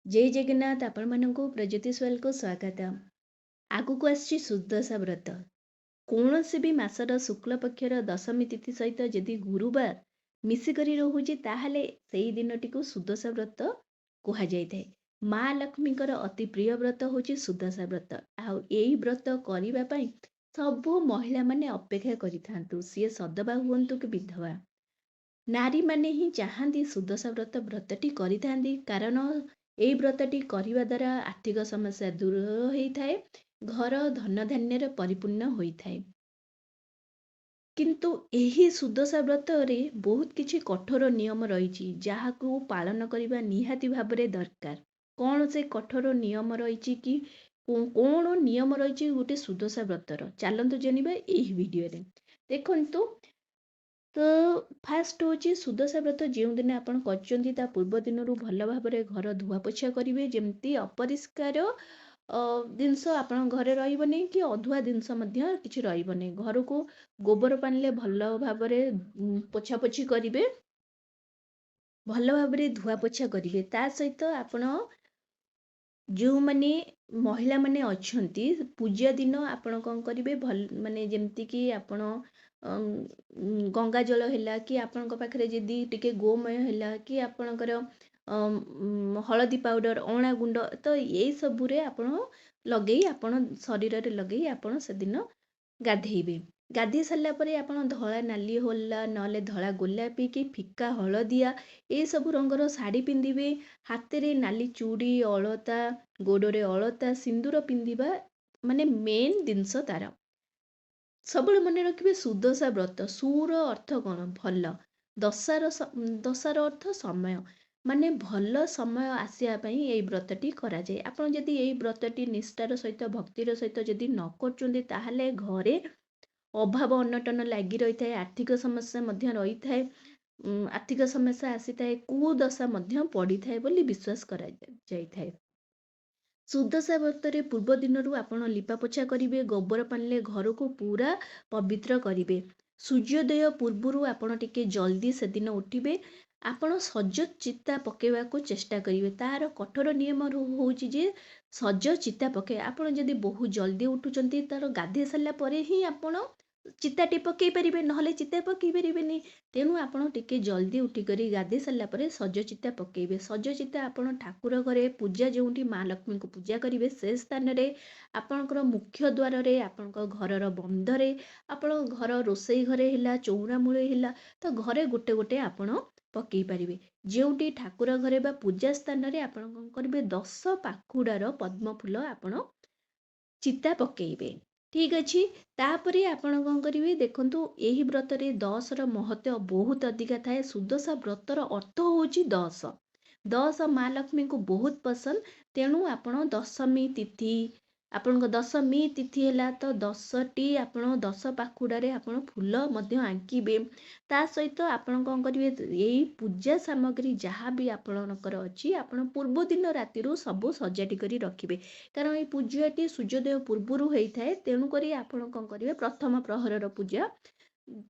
जय जगन्नाथ आपण मानक प्रज्योति स्वाल को स्वागत। आगक आसी सुदशा व्रत कौन से भी मासर शुक्ल पक्षर दशमी तिथि सहित जदि गुरुवार मिसिकरी रोचे ताहले सेही दिनटी को सुदशा व्रत कह जाए। माँ लक्ष्मीकर अति प्रिय व्रत होची सुदशा व्रत। आउ एई व्रत करिबा पई सबु महिला माने अपेक्षा करिथांतु, सी सदबा हुअंतु कि विधवा नारी माने ही चाहती सुदशा व्रत व्रतटी करिथांती, कारण एई व्रतटी करिबा द्वारा आर्थिक समस्या दूर होइथाए, घर धन धान्य परिपूर्ण होइथाए। किंतु एही सुदशा व्रत रे बहुत किछि कठोर नियम रहिछि जाहाकू पालन करिबा निहाती भाबरे दरकार। कौन से कठोर नियम रहिछि कि कौन नियम रहिछि गोटे सुदशा व्रतर चलंतु जानिबा एही वीडियो रे। देखंतु तो फास्ट होची सुदशा व्रत जो दिन आपण करचंती ता पूर्व दिन रु भल भाबरे घर धुआ पोछा करिवे, जेमती अपरिष्कार जिनस आपण घरे रहिबनी कि अधुआ जिनस मध्य किछि रहिबनी। घर को गोबर पानी भल भाबरे पोछा पोछी करिवे, भल भाबरे धुआ पोछा करिवे। ता सहित आपण जो माने महिला माने अछंती पूजा दिन आपण कौन करिवे भल माने जेमती कि आपण गंगा जल हैला कि आपण पाखरे जदि टिके गोमय हैला कि आपणकर हळदी पाउडर अणा गुंड तो ये सबुरे आपण लगेई आपण शरीर रे लगेई आपण से दिन गाधेइबे। गाधे सारा परे आपण धला नाली होला नले धला गोलापी कि फिका हलदिया ए सब रंगर शाढ़ी पिंधिबे, हाथ रे नाली चूड़ी अलता गोड़े अलता सिंदूर पिंधिबा माने मेन जिनस तार सब मन रखिए। सुदशा व्रत सुर अर्थ कौन भल, दशार अर्थ समय माने भल समय आसापी यही व्रतटी करा जाए। आपण जदि यही व्रतटी निष्ठार सहित भक्तिर सहित जदि न करचुंदी ताहले घरे अभाव अनटन लगी रही है, आर्थिक समस्या मध्य रही है, आर्थिक समस्या आसी थाए, कुदशा मध्य पड़ी थाए बोली विश्वास करा जाई थाए। सुदशा व्रत रे पूर्व दिन आपण लिपा पोछा करिवे, गोबर पानी घर को पूरा पवित्र करिवे। सूर्योदय पूर्व आपण टिके जल्दी से दिन उठिबे, आपण सज चिता पकेवा को चेष्टा करिवे। तार कठोर नियम होउची जे सज चिता पके आपण जदि बहुत जल्दी उठुचंती तार गाधे सारा परे ही आपण चिताटी पकई पारे, नहले चिता पकई पारे। तेणु आपण टिके जल्दी उठिकरी गाधे सारा परे सज चिता पकेबे। सज चिता आपण ठाकुर घरे पूजा जोंठी माँ लक्ष्मी को पूजा करिवे से स्थान रे आपणकर मुख्य द्वार रे आपणकर घरर बंधरे आपण घर रोसई घरे हिला चौरा मूले हिला तो घरे गोटे गोटे आपण पकई पारिबे। जोंठी ठाकुर घरे बा पूजा स्थान रे आपण कोन करिवे 10 पाखुडार पद्म फूल आपण चिता पकेइबे। ठीक अच्छे। तापरे आपण कौन करिवे देखंतु एही व्रत रे 10 र महत्व बहुत अधिका थाए। सुदशा व्रतर अर्थ होची 10 10 माँ लक्ष्मी को बहुत पसंद। तेणु आपण दशमी तिथि आपण दशमी तिथि हैला तो 10टी आपण 10 पाखुडारे आपण फूल मध्य आंकीबे। ता सहित आपण कौन करिवे यही पूजा सामग्री जहाँ भी आपणकर अच्छी आपण पूर्व दिन राति सब सजाटी करी रखिबे, कारण ये पूजाटी सूर्योदय पूर्वर होता है। तेणुक आपण कौन करिवे प्रथम प्रहरर पूजा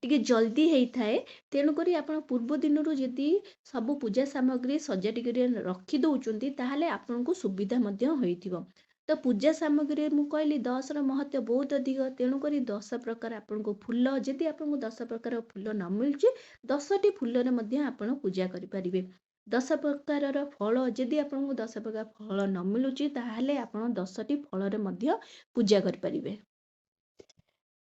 टिके जल्दी होता है। तेणुक आपण पूर्व दिन जदि सब पूजा सामग्री सजाटी करी रखी दौरान ताहले आपन को सुविधा मध्य होइथिबो। तो पूजा सामग्री मु कहली 10 र महत्व बहुत अधिक। तेणुक 10 प्रकार आपन को फूल जदि आपन को 10 प्रकार फूल न मिलुची 10टी फूल रे मध्य आपन पूजा करि परिबे। 10 प्रकार फल जदि आपन को 10 प्रकार फल न मिलुची ताहले आपन 10टी फल रे मध्य पूजा करि परिबे।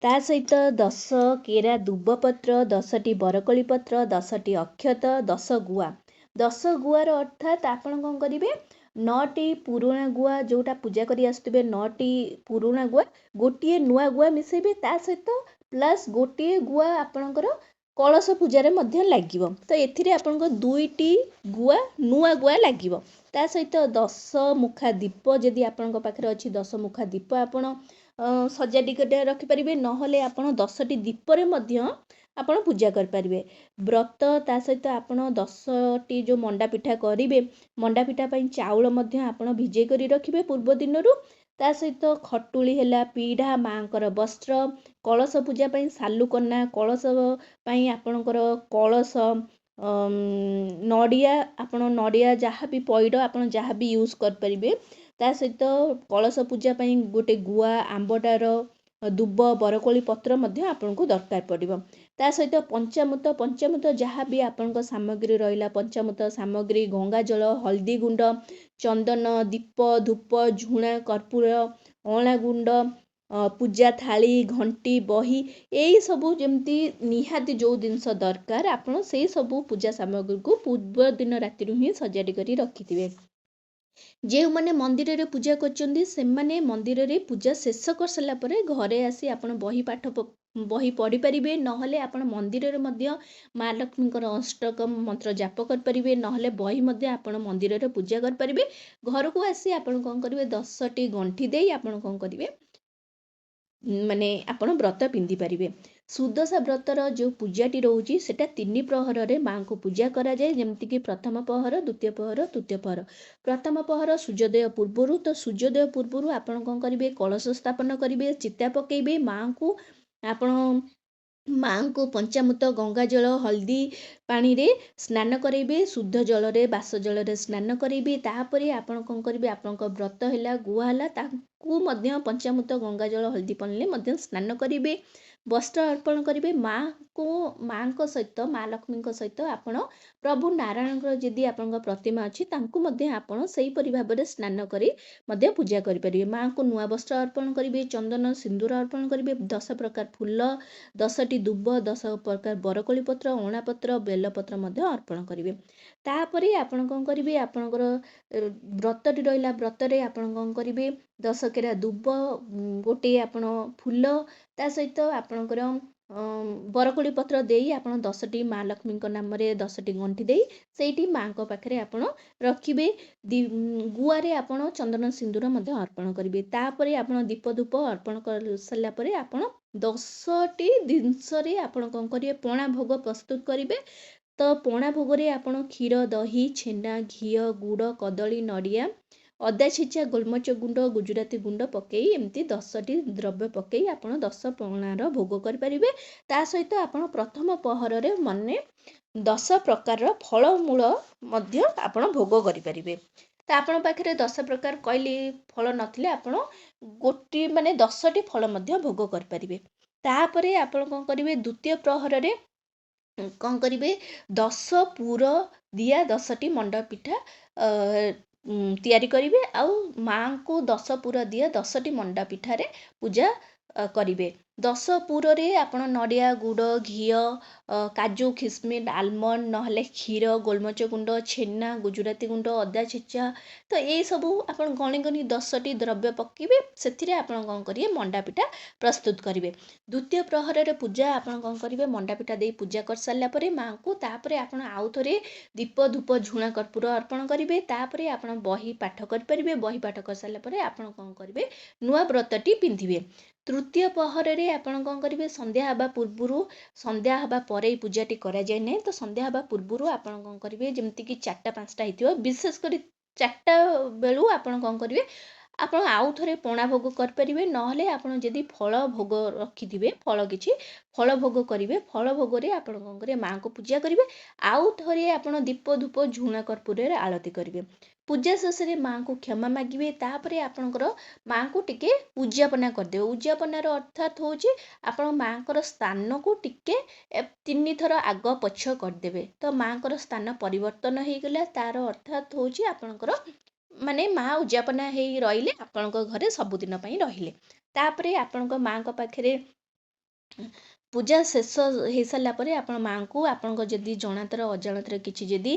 ता सहित 10 केरा दुबपत्र, 10टी बरकली पत्र, 10टी अक्षत, 10 गुआ। 10 गुआर अर्थात आपण कौन करिवे 9टी पुराणा गुआ जोटा पूजा करी आसुथिबे, 9टी पुराणा गुआ गोटे नुआ गुआ मिसेबे। ता सहित प्लस गोटे गुआ आपणकर कलश पूजा मध्य लागिबो। तो एथिरे आपणको 2टी गुआ नुआ गुआ लागिबो। ता सहित 10 मुखा दीप जदि आपणको पाखरे अछि 10 मुखा दीप आपण सजाटी रखिपारे, नहले आपण 10टी दीपरे मध्य आपण पूजा करें। व्रत ता सहित आपण 10टी जो मंडा पिठा करेंगे, मंडा पिठा चाउल मध्य आपण भिजे करी रखिबे पूर्व दिन रु। ता सहित खटुली हैला, पीढ़ा, माँकर वस्त्र, कलश पूजा सालुकना, कलश आपणकर कलश ନଡ଼ିଆ, ଆପଣ ନଡ଼ିଆ ଯାହା ବି ପଇଡ଼ ଆପଣ ଯାହା ବି ୟୁଜ୍ କରିପାରିବେ। ତା ସହିତ କଳସ ପୂଜା ପାଇଁ ଗୋଟେ ଗୁଆ, ଆମ୍ବଡାଳ, ଦୁବ, ବରକୋଳି ପତ୍ର ମଧ୍ୟ ଆପଣଙ୍କୁ ଦରକାର ପଡ଼ିବ। ତା ସହିତ ପଞ୍ଚାମୃତ ଯାହା ବି ଆପଣଙ୍କ ସାମଗ୍ରୀ ରହିଲା, ପଞ୍ଚାମୃତ ସାମଗ୍ରୀ, ଗଙ୍ଗାଜଳ, ହଳଦୀ ଗୁଣ୍ଡ, ଚନ୍ଦନ, ଦୀପ, ଧୂପ, ଝୁଣା, କର୍ପୂର, ଅଁଳା ଗୁଣ୍ଡ, ପୂଜା ଥାଳି, ଘଣ୍ଟି, ବହି, ଏଇ ସବୁ ଯେମିତି ନିହାତି ଯେଉଁ ଜିନିଷ ଦରକାର ଆପଣ ସେଇ ସବୁ ପୂଜା ସାମଗ୍ରୀକୁ ପୂର୍ବ ଦିନ ରାତିରୁ ହିଁ ସଜାଡ଼ି କରି ରଖିଥିବେ। ଯେଉଁମାନେ ମନ୍ଦିରରେ ପୂଜା କରୁଛନ୍ତି ସେମାନେ ମନ୍ଦିରରେ ପୂଜା ଶେଷ କରିସାରିଲା ପରେ ଘରେ ଆସି ଆପଣ ବହି ପଢ଼ିପାରିବେ। ନହେଲେ ଆପଣ ମନ୍ଦିରରେ ମଧ୍ୟ ମା ଲକ୍ଷ୍ମୀଙ୍କର ଅଷ୍ଟକମ ମନ୍ତ୍ର ଜାପ କରିପାରିବେ। ନହେଲେ ବହି ମଧ୍ୟ ଆପଣ ମନ୍ଦିରରେ ପୂଜା କରିପାରିବେ। ଘରକୁ ଆସି ଆପଣ କ'ଣ କରିବେ, 10ଟି ଗଣ୍ଠି ଦେଇ ଆପଣ କ'ଣ କରିବେ, ମାନେ ଆପଣ ବ୍ରତ ପିନ୍ଧିପାରିବେ। ସୁଦଶା ବ୍ରତର ଯେଉଁ ପୂଜାଟି ରହୁଛି ସେଟା 3 ପ୍ରହରରେ ମାଙ୍କୁ ପୂଜା କରାଯାଏ। ଯେମିତିକି ପ୍ରଥମ ପହର, ଦ୍ୱିତୀୟ ପହର, ତୃତୀୟ ପହର। ପ୍ରଥମ ପହର ସୂର୍ଯ୍ୟୋଦୟ ପୂର୍ବରୁ, ତ ସୂର୍ଯ୍ୟୋଦୟ ପୂର୍ବରୁ ଆପଣ କ'ଣ କରିବେ, କଳସ ସ୍ଥାପନ କରିବେ, ଚିତା ପକାଇବେ, ମାଙ୍କୁ ପଞ୍ଚାମୃତ, ଗଙ୍ଗାଜଳ, ହଳଦୀ ପାଣିରେ ସ୍ନାନ କରାଇବେ, ଶୁଦ୍ଧ ଜଳରେ, ବାସ ଜଳରେ ସ୍ନାନ କରାଇବେ। ତାପରେ ଆପଣ କ'ଣ କରିବେ, ଆପଣଙ୍କ ବ୍ରତ ହେଲା, ଗୁଆ ହେଲା, ତାଙ୍କୁ ମଧ୍ୟ ପଞ୍ଚାମୃତ, ଗଙ୍ଗାଜଳ, ହଳଦୀ ପାଣିରେ ମଧ୍ୟ ସ୍ନାନ କରିବେ। ବସ୍ତ୍ର ଅର୍ପଣ କରିବେ। ମାଙ୍କ ସହିତ, ମା ଲକ୍ଷ୍ମୀଙ୍କ ସହିତ ଆପଣ ପ୍ରଭୁ ନାରାୟଣଙ୍କର ଯଦି ଆପଣଙ୍କ ପ୍ରତିମା ଅଛି ତାଙ୍କୁ ମଧ୍ୟ ଆପଣ ସେହିପରି ଭାବରେ ସ୍ନାନ କରି ମଧ୍ୟ ପୂଜା କରିପାରିବେ। ମାଙ୍କୁ ନୂଆ ବସ୍ତ୍ର ଅର୍ପଣ କରିବେ, ଚନ୍ଦନ ସିନ୍ଦୁର ଅର୍ପଣ କରିବେ, 10 ପ୍ରକାର ଫୁଲ, 10ଟି ଦୁବ, 10 ପ୍ରକାର ବରକୋଳି ପତ୍ର, ଅଁଳା ପତ୍ର, ବେଲପତ୍ର ମଧ୍ୟ ଅର୍ପଣ କରିବେ। ତାପରେ ଆପଣ କ'ଣ କରିବେ, ଆପଣଙ୍କର ବ୍ରତଟି ରହିଲା, ବ୍ରତରେ ଆପଣ କ'ଣ କରିବେ, 10 କେରା ଦୁବ, ଗୋଟିଏ ଆପଣ ଫୁଲ, ତା ସହିତ ଆପଣଙ୍କର ବରକୋଳି ପତ୍ର ଦେଇ ଆପଣ 10ଟି ମା ଲକ୍ଷ୍ମୀଙ୍କ ନାମରେ 10ଟି ଗଣ୍ଠି ଦେଇ ସେଇଠି ମାଙ୍କ ପାଖରେ ଆପଣ ରଖିବେ। ଗୁଆରେ ଆପଣ ଚନ୍ଦନ ସିନ୍ଦୁର ମଧ୍ୟ ଅର୍ପଣ କରିବେ। ତାପରେ ଆପଣ ଦୀପ ଧୂପ ଅର୍ପଣ କରିସାରିଲା ପରେ ଆପଣ 10ଟି ଜିନିଷରେ ଆପଣ କ'ଣ କରିବେ, ପଣା ଭୋଗ ପ୍ରସ୍ତୁତ କରିବେ। ତ ପଣା ଭୋଗରେ ଆପଣ କ୍ଷୀର, ଦହି, ଛେନା, ଘିଅ, ଗୁଡ଼, କଦଳୀ, ନଡ଼ିଆ, ଅଦା ଛେଚା, ଗୋଲମରିଚ ଗୁଣ୍ଡ, ଗୁଜୁରାତି ଗୁଣ୍ଡ ପକାଇ ଏମିତି 10ଟି ଦ୍ରବ୍ୟ ପକାଇ ଆପଣ 10 ପଣାର ଭୋଗ କରିପାରିବେ। ତା ସହିତ ଆପଣ ପ୍ରଥମ ପହରରେ 10 ପ୍ରକାରର ଫଳମୂଳ ମଧ୍ୟ ଆପଣ ଭୋଗ କରିପାରିବେ। ତ ଆପଣଙ୍କ ପାଖରେ 10 ପ୍ରକାର କହିଲି ଫଳ ନଥିଲେ ଆପଣ 10ଟି ଫଳ ମଧ୍ୟ ଭୋଗ କରିପାରିବେ। ତାପରେ ଆପଣ କ'ଣ କରିବେ, ଦ୍ୱିତୀୟ ପ୍ରହରରେ କ'ଣ କରିବେ, 10 ପୁର ଦିଆ 10ଟି ମଣ୍ଡା ପିଠା ତିଆରି କରିବେ। ଆଉ ମାଙ୍କୁ 10 ପୁର ଦିଆ 10ଟି ମଣ୍ଡା ପିଠାରେ ପୂଜା କରିବେ। 10 ପୁରରେ ଆପଣ ନଡ଼ିଆ, ଗୁଡ଼, ଘିଅ, କାଜୁ, ଖିସମିସ, ଆଲମଣ୍ଡ, ନହେଲେ କ୍ଷୀର, ଗୋଲମରିଚ ଗୁଣ୍ଡ, ଛେନା, ଗୁଜୁରାତି ଗୁଣ୍ଡ, ଅଦା ଛେଚା, ତ ଏଇସବୁ ଆପଣ ଗଣି 10ଟି ଦ୍ରବ୍ୟ ପକାଇବେ। ସେଥିରେ ଆପଣ କ'ଣ କରିବେ, ମଣ୍ଡା ପିଠା ପ୍ରସ୍ତୁତ କରିବେ। ଦ୍ୱିତୀୟ ପ୍ରହରରେ ପୂଜା ଆପଣ କ'ଣ କରିବେ, ମଣ୍ଡା ପିଠା ଦେଇ ପୂଜା କରିସାରିଲା ପରେ ମାଙ୍କୁ, ତାପରେ ଆପଣ ଆଉ ଥରେ ଦୀପ ଧୂପ ଝୁଣା କର୍ପୂର ଅର୍ପଣ କରିବେ। ତାପରେ ଆପଣ ବହି ପାଠ କରିପାରିବେ। ବହି ପାଠ କରିସାରିଲା ପରେ ଆପଣ କ'ଣ କରିବେ, ନୂଆ ବ୍ରତଟି ପିନ୍ଧିବେ। ତୃତୀୟ ପହରରେ ଆପଣ କ'ଣ କରିବେ, ସନ୍ଧ୍ୟା ହେବା ପରେ ଏଇ ପୂଜାଟି କରାଯାଏ ନାହିଁ। ତ ସନ୍ଧ୍ୟା ହେବା ପୂର୍ବରୁ ଆପଣ କ'ଣ କରିବେ, ଯେମିତିକି 4ଟା 5ଟା ହେଇଥିବ, ବିଶେଷ କରି 4ଟା ବେଳୁ ଆପଣ କ'ଣ କରିବେ, ଆପଣ ଆଉ ଥରେ ପଣା ଭୋଗ କରିପାରିବେ। ନହେଲେ ଆପଣ ଯଦି ଫଳ ଭୋଗ ରଖିଥିବେ, ଫଳ ଭୋଗ କରିବେ। ଫଳ ଭୋଗରେ ଆପଣ କ'ଣ କରିବେ, ମାଙ୍କୁ ପୂଜା କରିବେ। ଆଉ ଥରେ ଆପଣ ଦୀପ ଧୂପ ଝୁଣା କର୍ପୂରରେ ଆଳତି କରିବେ। ପୂଜା ଶେଷରେ ମାଙ୍କୁ କ୍ଷମା ମାଗିବେ। ତାପରେ ଆପଣଙ୍କର ମାଙ୍କୁ ଟିକେ ଉଯାପନା କରିଦେବେ। ଉଯାପନାର ଅର୍ଥାତ୍ ହେଉଛି ଆପଣ ମାଙ୍କର ସ୍ଥାନକୁ ଟିକେ 3 ଥର ଆଗ ପଛ କରିଦେବେ। ତ ମାଙ୍କର ସ୍ଥାନ ପରିବର୍ତ୍ତନ ହେଇଗଲା, ତାର ଅର୍ଥାତ୍ ହେଉଛି ଆପଣଙ୍କର ମାନେ ମା ଉଯାପନା ହେଇ ରହିଲେ, ଆପଣଙ୍କ ଘରେ ସବୁଦିନ ପାଇଁ ରହିଲେ। ତାପରେ ଆପଣଙ୍କ ମାଙ୍କ ପାଖରେ ପୂଜା ଶେଷ ହେଇସାରିଲା ପରେ ଆପଣ ମାଙ୍କୁ, ଆପଣଙ୍କ ଯଦି ଜଣାତର ଅଜାଣତରେ କିଛି ଯଦି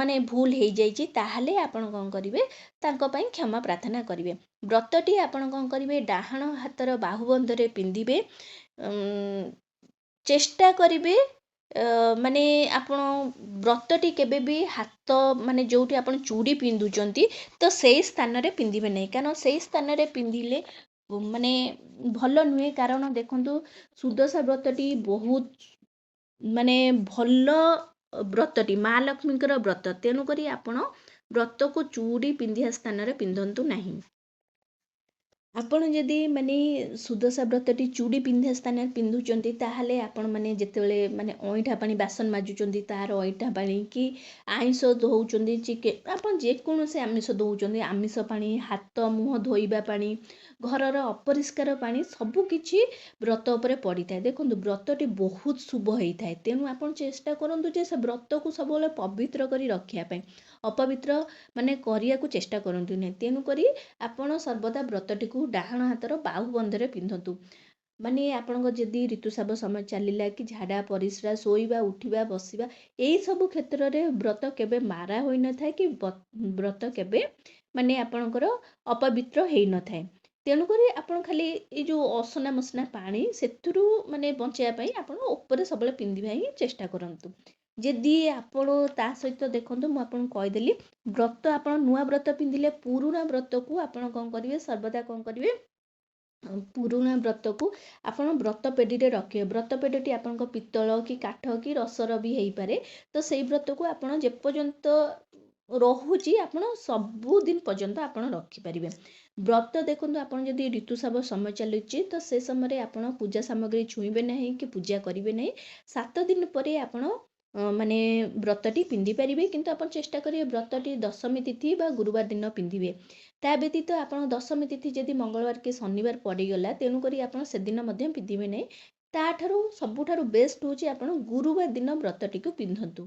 ମାନେ ଭୁଲ ହେଇଯାଇଛି, ତାହେଲେ ଆପଣ କ'ଣ କରିବେ, ତାଙ୍କ ପାଇଁ କ୍ଷମା ପ୍ରାର୍ଥନା କରିବେ। ବ୍ରତଟି ଆପଣ କ'ଣ କରିବେ, ଡାହାଣ ହାତର ବାହୁବନ୍ଧରେ ପିନ୍ଧିବେ। ଚେଷ୍ଟା କରିବେ ମାନେ ଆପଣ ବ୍ରତଟି କେବେ ବି ହାତ, ମାନେ ଯେଉଁଠି ଆପଣ ଚୁଡ଼ି ପିନ୍ଧୁଛନ୍ତି ତ ସେଇ ସ୍ଥାନରେ ପିନ୍ଧିବେ ନାହିଁ। କାରଣ ସେଇ ସ୍ଥାନରେ ପିନ୍ଧିଲେ ମାନେ ଭଲ ନୁହେଁ। କାରଣ ଦେଖନ୍ତୁ, ସୁଦଶା ବ୍ରତଟି ବହୁତ ମାନେ ଭଲ ବ୍ରତଟି, ମା ଲକ୍ଷ୍ମୀଙ୍କର ବ୍ରତ। ତେଣୁକରି ଆପଣ ବ୍ରତକୁ ଚୁଡ଼ି ପିନ୍ଧିବା ସ୍ଥାନରେ ପିନ୍ଧନ୍ତୁ ନାହିଁ। ଆପଣ ଯଦି ମାନେ ସୁଦଶା ବ୍ରତଟି ଚୁଡ଼ି ପିନ୍ଧା ସ୍ଥାନରେ ପିନ୍ଧୁଛନ୍ତି ତାହେଲେ ଆପଣ ମାନେ ଯେତେବେଳେ ମାନେ ଅଇଁଠା ପାଣି ବାସନ ମାଜୁଛନ୍ତି ତାର ଅଇଁଠା ପାଣି କି ଆଇଁଷ ଧୋଉଛନ୍ତି ଚିକେନ ଆପଣ ଯେକୌଣସି ଆମିଷ ଧୋଉଛନ୍ତି ଆମିଷ ପାଣି ହାତ ମୁହଁ ଧୋଇବା ପାଣି ଘରର ଅପରିଷ୍କାର ପାଣି ସବୁକିଛି ବ୍ରତ ଉପରେ ପଡ଼ିଥାଏ। ଦେଖନ୍ତୁ ବ୍ରତଟି ବହୁତ ଶୁଭ ହେଇଥାଏ, ତେଣୁ ଆପଣ ଚେଷ୍ଟା କରନ୍ତୁ ଯେ ସେ ବ୍ରତକୁ ସବୁବେଳେ ପବିତ୍ର କରି ରଖିବା ପାଇଁ, ଅପବିତ୍ର ମାନେ କରିବାକୁ ଚେଷ୍ଟା କରନ୍ତୁ ନାହିଁ। ତେଣୁକରି ଆପଣ ସର୍ବଦା ବ୍ରତଟିକୁ ଡାହାଣ ହାତର ବାହୁବନ୍ଧରେ ପିନ୍ଧନ୍ତୁ। ମାନେ ଆପଣଙ୍କ ଯଦି ଋତୁସ୍ରାବ ସମୟ ଚାଲିଲା କି ଝାଡ଼ା ପରିସ୍ରା ଶୋଇବା ଉଠିବା ବସିବା ଏଇସବୁ କ୍ଷେତ୍ରରେ ବ୍ରତ କେବେ ମାରା ହୋଇନଥାଏ କି ବ୍ରତ କେବେ ମାନେ ଆପଣଙ୍କର ଅପବିତ୍ର ହେଇନଥାଏ। ତେଣୁକରି ଆପଣ ଖାଲି ଏଇ ଯେଉଁ ଅସନା ମସନା ପାଣି ସେଥିରୁ ମାନେ ବଞ୍ଚାଇବା ପାଇଁ ଆପଣ ଉପରେ ସବୁବେଳେ ପିନ୍ଧିବା ହିଁ ଚେଷ୍ଟା କରନ୍ତୁ। ଯଦି ଆପଣ ତା ସହିତ ଦେଖନ୍ତୁ ମୁଁ ଆପଣଙ୍କୁ କହିଦେଲି ବ୍ରତ ଆପଣ ନୂଆ ବ୍ରତ ପିନ୍ଧିଲେ ପୁରୁଣା ବ୍ରତକୁ ଆପଣ କ'ଣ କରିବେ ସର୍ବଦା କ'ଣ କରିବେ ପୁରୁଣା ବ୍ରତକୁ ଆପଣ ବ୍ରତ ପେଡ଼ିରେ ରଖିବେ। ବ୍ରତ ପେଡ଼ିଟି ଆପଣଙ୍କ ପିତ୍ତଳ କି କାଠ କି ରସର ବି ହେଇପାରେ। ତ ସେଇ ବ୍ରତକୁ ଆପଣ ଯେପର୍ଯ୍ୟନ୍ତ ରହୁଛି ଆପଣ ସବୁଦିନ ପର୍ଯ୍ୟନ୍ତ ଆପଣ ରଖିପାରିବେ। ବ୍ରତ ଦେଖନ୍ତୁ ଆପଣ ଯଦି ଋତୁସ୍ରାବ ସମୟ ଚାଲୁଛି ତ ସେ ସମୟରେ ଆପଣ ପୂଜା ସାମଗ୍ରୀ ଛୁଇଁବେ ନାହିଁ କି ପୂଜା କରିବେ ନାହିଁ। 7 ଦିନ ପରେ ଆପଣ ମାନେ ବ୍ରତଟି ପିନ୍ଧି ପାରିବେ, କିନ୍ତୁ ଆପଣ ଚେଷ୍ଟା କରିବେ ବ୍ରତଟି ଦଶମୀ ତିଥି ବା ଗୁରୁବାର ଦିନ ପିନ୍ଧିବେ। ତା ବ୍ୟତୀତ ଆପଣ ଦଶମୀ ତିଥି ଯଦି ମଙ୍ଗଳବାର କି ଶନିବାର ପଡ଼ିଗଲା ତେଣୁକରି ଆପଣ ସେଦିନ ମଧ୍ୟ ପିନ୍ଧିବେ ନାହିଁ। ତାଠାରୁ ସବୁଠାରୁ ବେଷ୍ଟ ହେଉଛି ଆପଣ ଗୁରୁବାର ଦିନ ବ୍ରତଟିକୁ ପିନ୍ଧନ୍ତୁ।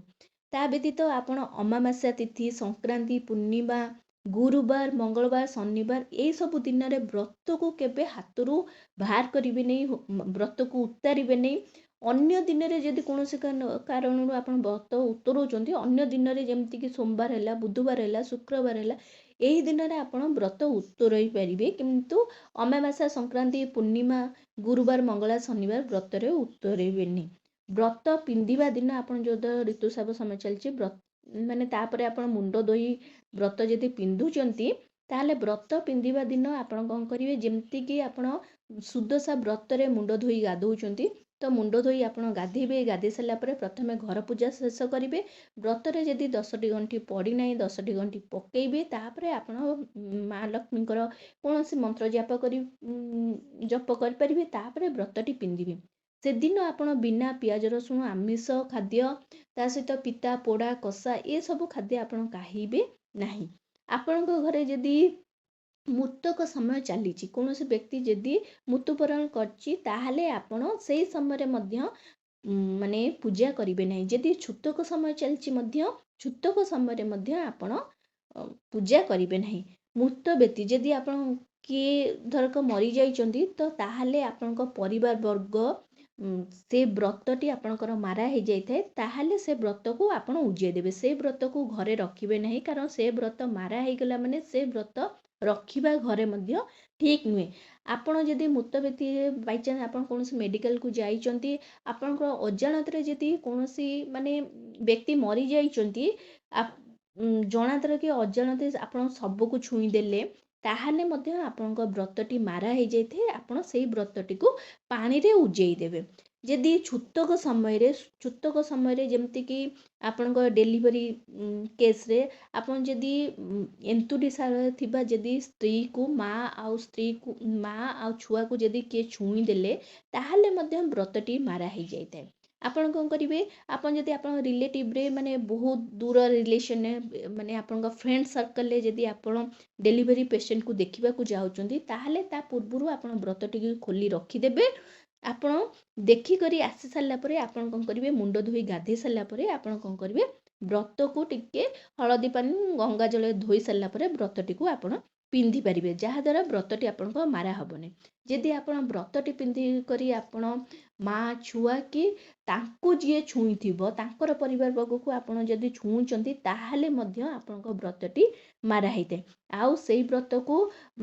ତା ବ୍ୟତୀତ ଆପଣ ଅମାବାସ୍ୟା ତିଥି ସଂକ୍ରାନ୍ତି ପୂର୍ଣ୍ଣିମା ଗୁରୁବାର ମଙ୍ଗଳବାର ଶନିବାର ଏଇସବୁ ଦିନରେ ବ୍ରତକୁ କେବେ ହାତରୁ ବାହାର କରିବେ ନାହିଁ, ବ୍ରତକୁ ଉତ୍ତାରିବେ ନାହିଁ। ଅନ୍ୟ ଦିନରେ ଯଦି କୌଣସି କାରଣରୁ ଆପଣ ବ୍ରତ ଉତ୍ତରଉଛନ୍ତି ଅନ୍ୟ ଦିନରେ ଯେମିତିକି ସୋମବାର ହେଲା ବୁଧବାର ହେଲା ଶୁକ୍ରବାର ହେଲା ଏହି ଦିନରେ ଆପଣ ବ୍ରତ ଉତ୍ତରାଇ ପାରିବେ, କିନ୍ତୁ ଅମାବାସ୍ୟା ସଂକ୍ରାନ୍ତି ପୂର୍ଣ୍ଣିମା ଗୁରୁବାର ମଙ୍ଗଳବାର ଶନିବାର ବ୍ରତରେ ଉତ୍ତରାଇବେନି। ବ୍ରତ ପିନ୍ଧିବା ଦିନ ଆପଣ ଯେଉଁ ଋତୁସ୍ରାବ ସମୟ ଚାଲିଛି ମାନେ ତାପରେ ଆପଣ ମୁଣ୍ଡ ଧୋଇ ବ୍ରତ ଯଦି ପିନ୍ଧୁଛନ୍ତି ତାହେଲେ ବ୍ରତ ପିନ୍ଧିବା ଦିନ ଆପଣ କ'ଣ କରିବେ ଯେମିତିକି ଆପଣ ସୁଦଶା ବ୍ରତରେ ମୁଣ୍ଡ ଧୋଇ ଗାଧଉଛନ୍ତି ତ ମୁଣ୍ଡ ଧୋଇ ଆପଣ ଗାଧେଇବେ। ଗାଧେଇ ସାରିଲା ପରେ ପ୍ରଥମେ ଘର ପୂଜା ଶେଷ କରିବେ। ବ୍ରତରେ ଯଦି 10ଟି ଗଣ୍ଠି ପଡ଼ିନାହିଁ 10ଟି ଗଣ୍ଠି ପକେଇବେ। ତାପରେ ଆପଣ ମା ଲକ୍ଷ୍ମୀଙ୍କର କୌଣସି ମନ୍ତ୍ର ଜପ କରିପାରିବେ। ତାପରେ ବ୍ରତଟି ପିନ୍ଧିବେ। ସେଦିନ ଆପଣ ବିନା ପିଆଜ ରସୁଣ ଆମିଷ ଖାଦ୍ୟ ତା ସହିତ ପିତା ପୋଡ଼ା କଷା ଏସବୁ ଖାଦ୍ୟ ଆପଣ ଖାଇବେ ନାହିଁ। ଆପଣଙ୍କ ଘରେ ଯଦି ମୃତକ ସମୟ ଚାଲିଛି କୌଣସି ବ୍ୟକ୍ତି ଯଦି ମୃତ୍ୟୁବରଣ କରିଛି ତାହେଲେ ଆପଣ ସେଇ ସମୟରେ ମଧ୍ୟ ମାନେ ପୂଜା କରିବେ ନାହିଁ। ଯଦି ଛୁତକ ସମୟ ଚାଲିଛି ମଧ୍ୟ ଛୁତକ ସମୟରେ ମଧ୍ୟ ଆପଣ ପୂଜା କରିବେ ନାହିଁ। ମୃତ ବ୍ୟକ୍ତି ଯଦି ଆପଣ କିଏ ଧରକ ମରିଯାଇଛନ୍ତି ତ ତାହେଲେ ଆପଣଙ୍କ ପରିବାର ବର୍ଗ ସେ ବ୍ରତଟି ଆପଣଙ୍କର ମାରା ହେଇଯାଇଥାଏ ତାହେଲେ ସେ ବ୍ରତକୁ ଆପଣ ଉଜେଇ ଦେବେ। ସେ ବ୍ରତକୁ ଘରେ ରଖିବେ ନାହିଁ, କାରଣ ସେ ବ୍ରତ ମାରା ହେଇଗଲା ମାନେ ସେ ବ୍ରତ ରଖିବା ଘରେ ମଧ୍ୟ ଠିକ୍ ନୁହେଁ। ଆପଣ ଯଦି ମୃତ ବ୍ୟକ୍ତି ବାଇଚାନ୍ସ ଆପଣ କୌଣସି ମେଡ଼ିକାଲକୁ ଯାଇଛନ୍ତି ଆପଣଙ୍କର ଅଜାଣତରେ ଯଦି କୌଣସି ମାନେ ବ୍ୟକ୍ତି ମରିଯାଇଛନ୍ତି ଜଣାତରେ କି ଅଜାଣତରେ ଆପଣ ଶବକୁ ଛୁଇଁ ଦେଲେ ତାହେଲେ ମଧ୍ୟ ଆପଣଙ୍କ ବ୍ରତଟି ମାରା ହେଇଯାଇଥାଏ। ଆପଣ ସେଇ ବ୍ରତଟିକୁ ପାଣିରେ ଉଜେଇ ଦେବେ। ଯଦି ଛୁତକ ସମୟରେ ଯେମିତିକି ଆପଣଙ୍କ ଡେଲିଭରି କେସ୍ରେ ଆପଣ ଯଦି ଏନ୍ତୁଡ଼ିଶାଳ ଥିବା ଯଦି ମା ଆଉ ଛୁଆକୁ ଯଦି କିଏ ଛୁଇଁ ଦେଲେ ତାହେଲେ ମଧ୍ୟ ବ୍ରତଟି ମାରା ହେଇଯାଇଥାଏ। ଆପଣ କ'ଣ କରିବେ ଆପଣ ଯଦି ଆପଣଙ୍କ ରିଲେଟିଭରେ ମାନେ ବହୁତ ଦୂର ରିଲେସନରେ ମାନେ ଆପଣଙ୍କ ଫ୍ରେଣ୍ଡ ସର୍କଲରେ ଯଦି ଆପଣ ଡେଲିଭରି ପେସେଣ୍ଟକୁ ଦେଖିବାକୁ ଯାଉଛନ୍ତି ତାହେଲେ ତା ପୂର୍ବରୁ ଆପଣ ବ୍ରତଟିକୁ ଖୋଲି ରଖିଦେବେ। ଆପଣ ଦେଖିକରି ଆସି ସାରିଲା ପରେ ଆପଣ କ'ଣ କରିବେ ମୁଣ୍ଡ ଧୋଇ ଗାଧେଇ ସାରିଲା ପରେ ଆପଣ କ'ଣ କରିବେ ବ୍ରତକୁ ଟିକେ ହଳଦୀ ପାଣି ଗଙ୍ଗା ଜଳରେ ଧୋଇ ସାରିଲା ପରେ ବ୍ରତଟିକୁ ଆପଣ ପିନ୍ଧି ପାରିବେ, ଯାହାଦ୍ୱାରା ବ୍ରତଟି ଆପଣଙ୍କ ମାରା ହେବନି। ଯଦି ଆପଣ ବ୍ରତଟି ପିନ୍ଧି କରି ଆପଣ ମା ଛୁଆ କି ତାଙ୍କୁ ଯିଏ ଛୁଇଁଥିବ ତାଙ୍କର ପରିବାର ବର୍ଗକୁ ଆପଣ ଯଦି ଛୁଉଁଛନ୍ତି ତାହେଲେ ମଧ୍ୟ ଆପଣଙ୍କ ବ୍ରତଟି ମାରା ହେଇଥାଏ। ଆଉ ସେଇ ବ୍ରତକୁ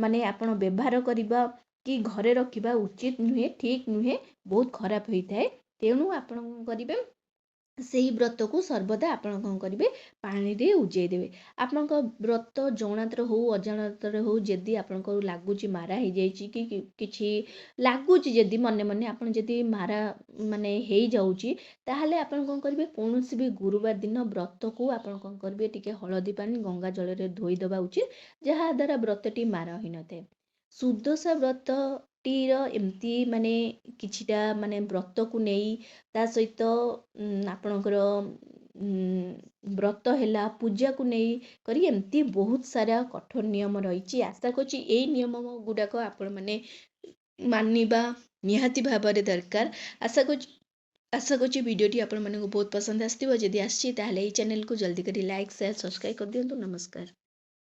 ମାନେ ଆପଣ ବ୍ୟବହାର କରିବା କି ଘରେ ରଖିବା ଉଚିତ ନୁହେଁ, ଠିକ୍ ନୁହେଁ, ବହୁତ ଖରାପ ହେଇଥାଏ। ତେଣୁ ଆପଣ କ'ଣ କରିବେ ସେଇ ବ୍ରତକୁ ସର୍ବଦା ଆପଣ କ'ଣ କରିବେ ପାଣିରେ ଉଜେଇ ଦେବେ। ଆପଣଙ୍କ ବ୍ରତ ଜଣାତରେ ହଉ ଅଜାଣତରେ ହଉ ଯଦି ଆପଣଙ୍କର ଲାଗୁଛି ମାରା ହେଇଯାଇଛି କି କିଛି ଲାଗୁଛି ଯଦି ମନେ ମନେ ଆପଣ ଯଦି ମାରା ମାନେ ହେଇଯାଉଛି ତାହେଲେ ଆପଣ କ'ଣ କରିବେ କୌଣସି ବି ଗୁରୁବାର ଦିନ ବ୍ରତକୁ ଆପଣ କ'ଣ କରିବେ ଟିକେ ହଳଦୀ ପାଣି ଗଙ୍ଗା ଜଳରେ ଧୋଇଦେବା ଉଚିତ, ଯାହାଦ୍ୱାରା ବ୍ରତଟି ମାରା ହୋଇନଥାଏ। ସୁଦଶା ବ୍ରତଟିର ଏମିତି ମାନେ କିଛିଟା ମାନେ ବ୍ରତକୁ ନେଇ ତା ସହିତ ଆପଣଙ୍କର ବ୍ରତ ହେଲା ପୂଜାକୁ ନେଇ କରି ଏମିତି ବହୁତ ସାରା କଠୋର ନିୟମ ରହିଛି। ଆଶା କରୁଛି ଏଇ ନିୟମ ଗୁଡ଼ାକ ଆପଣମାନେ ମାନିବା ନିହାତି ଭାବରେ ଦରକାର। ଆଶା କରୁଛି ଭିଡ଼ିଓଟି ଆପଣମାନଙ୍କୁ ବହୁତ ପସନ୍ଦ ଆସିଥିବ। ଯଦି ଆସିଛି ତାହେଲେ ଏଇ ଚ୍ୟାନେଲକୁ ଜଲ୍ଦି କରି ଲାଇକ୍ ସେୟାର ସବସ୍କ୍ରାଇବ୍ କରିଦିଅନ୍ତୁ। ନମସ୍କାର।